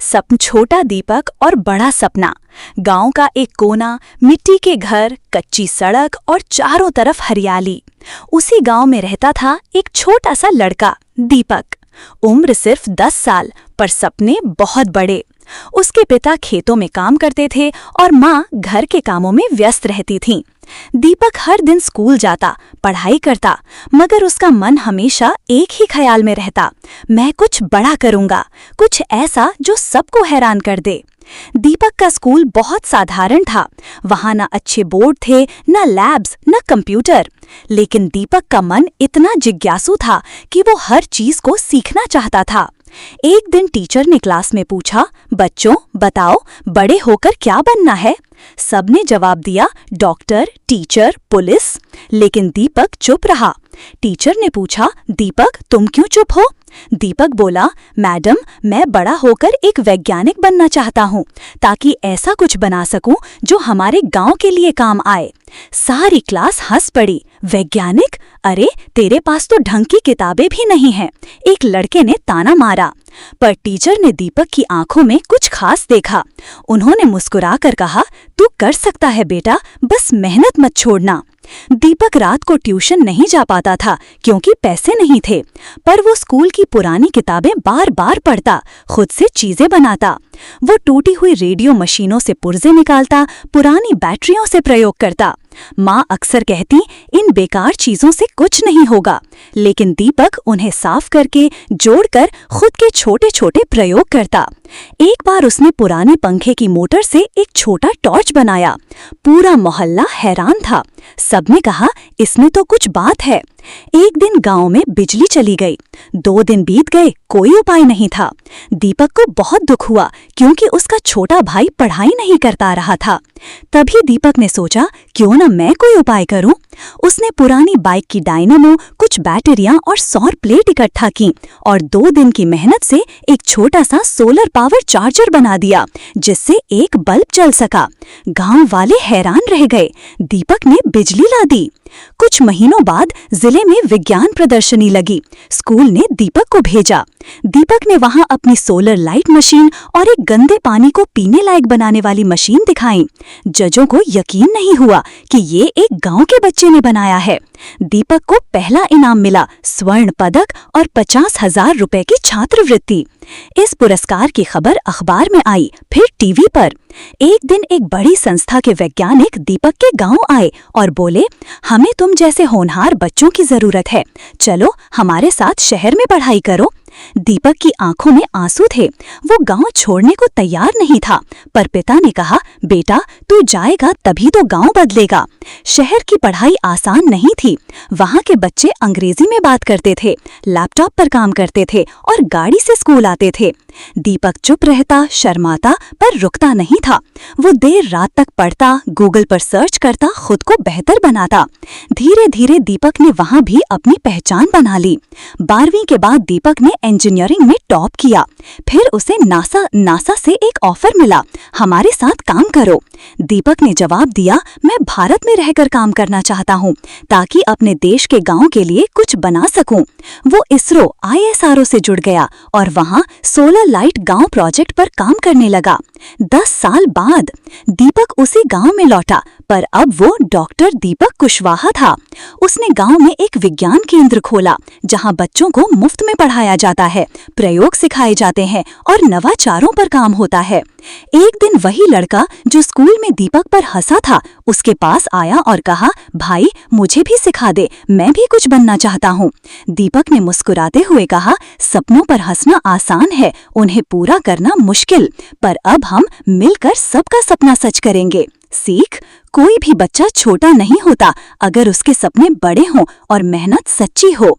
छोटा दीपक और बड़ा सपना। गांव का एक कोना, मिट्टी के घर, कच्ची सड़क और चारों तरफ हरियाली। उसी गांव में रहता था एक छोटा सा लड़का, दीपक। उम्र सिर्फ 10 साल, पर सपने बहुत बड़े। उसके पिता खेतों में काम करते थे और माँ घर के कामों में व्यस्त रहती थीं। दीपक हर दिन स्कूल जाता, पढ़ाई करता, मगर उसका मन हमेशा एक ही ख्याल में रहता, मैं कुछ बड़ा करूंगा, कुछ ऐसा जो सबको हैरान कर दे। दीपक का स्कूल बहुत साधारण था। वहां न अच्छे बोर्ड थे, न लैब्स, न कंप्यूटर। लेकिन दीपक का मन इतना जिज्ञासु था कि वो हर चीज को सीखना चाहता था। एक दिन टीचर ने क्लास में पूछा, बच्चों बताओ, बड़े होकर क्या बनना है? सबने जवाब दिया, डॉक्टर, टीचर, पुलिस। लेकिन दीपक चुप रहा। टीचर ने पूछा, दीपक तुम क्यों चुप हो? दीपक बोला, मैडम मैं बड़ा होकर एक वैज्ञानिक बनना चाहता हूँ, ताकि ऐसा कुछ बना सकूं जो हमारे गांव के लिए काम आए। सारी क्लास हंस पड़ी। वैज्ञानिक? अरे तेरे पास तो ढंग की किताबें भी नहीं हैं, एक लड़के ने ताना मारा। पर टीचर ने दीपक की आंखों में कुछ खास देखा। उन्होंने मुस्कुराकर कहा, तू कर सकता है बेटा, बस मेहनत मत छोड़ना। दीपक रात को ट्यूशन नहीं जा पाता था क्योंकि पैसे नहीं थे, पर वो स्कूल की पुरानी किताबें बार बार पढ़ता, खुद से चीजें बनाता। वो टूटी हुई रेडियो मशीनों से पुर्जे निकालता, पुरानी बैटरियों से प्रयोग करता। माँ अक्सर कहती, इन बेकार चीजों से कुछ नहीं होगा, लेकिन दीपक उन्हें साफ करके, जोड़कर खुद के छोटे छोटे प्रयोग करता। एक बार उसने पुराने पंखे की मोटर से एक छोटा टॉर्च बनाया। पूरा मोहल्ला हैरान था। सबने कहा, इसमें तो कुछ बात है। एक दिन गांव में बिजली चली गई। 2 दिन बीत गए, कोई उपाय नहीं था। दीपक को बहुत दुख हुआ क्योंकि उसका छोटा भाई पढ़ाई नहीं करता रहा था। तभी दीपक ने सोचा, क्यों न मैं कोई उपाय करूं। उसने पुरानी बाइक की डायनामो, कुछ बैटरियां और सौर प्लेट इकट्ठा की और 2 दिन की मेहनत से एक छोटा सा सोलर पावर चार्जर बना दिया, जिससे एक बल्ब चल सका। गांव वाले हैरान रह गए। दीपक ने बिजली ला दी। कुछ महीनों बाद जिले में विज्ञान प्रदर्शनी लगी। स्कूल ने दीपक को भेजा। दीपक ने वहां अपनी सोलर लाइट मशीन और एक गंदे पानी को पीने लायक बनाने वाली मशीन दिखाई। जजों को यकीन नहीं हुआ कि ये एक गांव के बच्चे ने बनाया है। दीपक को पहला इनाम मिला, स्वर्ण पदक और 50,000 रुपए की छात्रवृत्ति। इस पुरस्कार की खबर अखबार में आई, फिर टीवी पर। एक दिन एक बड़ी संस्था के वैज्ञानिक दीपक के गांव आए और बोले, हमें तुम जैसे होनहार बच्चों की जरूरत है, चलो हमारे साथ शहर में पढ़ाई करो। दीपक की आंखों में आंसू थे। वो गांव छोड़ने को तैयार नहीं था, पर पिता ने कहा, बेटा तू जाएगा तभी तो गांव बदलेगा। शहर की पढ़ाई आसान नहीं थी। वहां के बच्चे अंग्रेजी में बात करते थे, लैपटॉप पर काम करते थे और गाड़ी से स्कूल आते थे। दीपक चुप रहता, शर्माता, पर रुकता नहीं था। वो देर रात तक पढ़ता, गूगल पर सर्च करता, खुद को बेहतर बनाता। धीरे धीरे दीपक ने वहां भी अपनी पहचान बना ली। 12वीं के बाद दीपक ने इंजीनियरिंग में टॉप किया। फिर उसे नासा से एक ऑफर मिला, हमारे साथ काम करो। दीपक ने जवाब दिया, मैं भारत में रहकर काम करना चाहता हूँ, ताकि अपने देश के गांव के लिए कुछ बना सकूं। वो इसरो ISRO से जुड़ गया और वहां सोलर लाइट गांव प्रोजेक्ट पर काम करने लगा। 10 साल बाद दीपक उसी गांव में लौटा, पर अब वो डॉक्टर दीपक कुशवाहा था। उसने गांव में एक विज्ञान केंद्र खोला, जहां बच्चों को मुफ्त में पढ़ाया जाता है, प्रयोग सिखाए जाते हैं और नवाचारों पर काम होता है। एक दिन वही लड़का जो स्कूल में दीपक पर हंसा था, उसके पास आया और कहा, भाई मुझे भी सिखा दे, मैं भी कुछ बनना चाहता हूँ। दीपक ने मुस्कुराते हुए कहा, सपनों पर हंसना आसान है, उन्हें पूरा करना मुश्किल, पर अब हम मिलकर सबका सपना सच करेंगे। सीख, कोई भी बच्चा छोटा नहीं होता अगर उसके सपने बड़े हों और मेहनत सच्ची हो।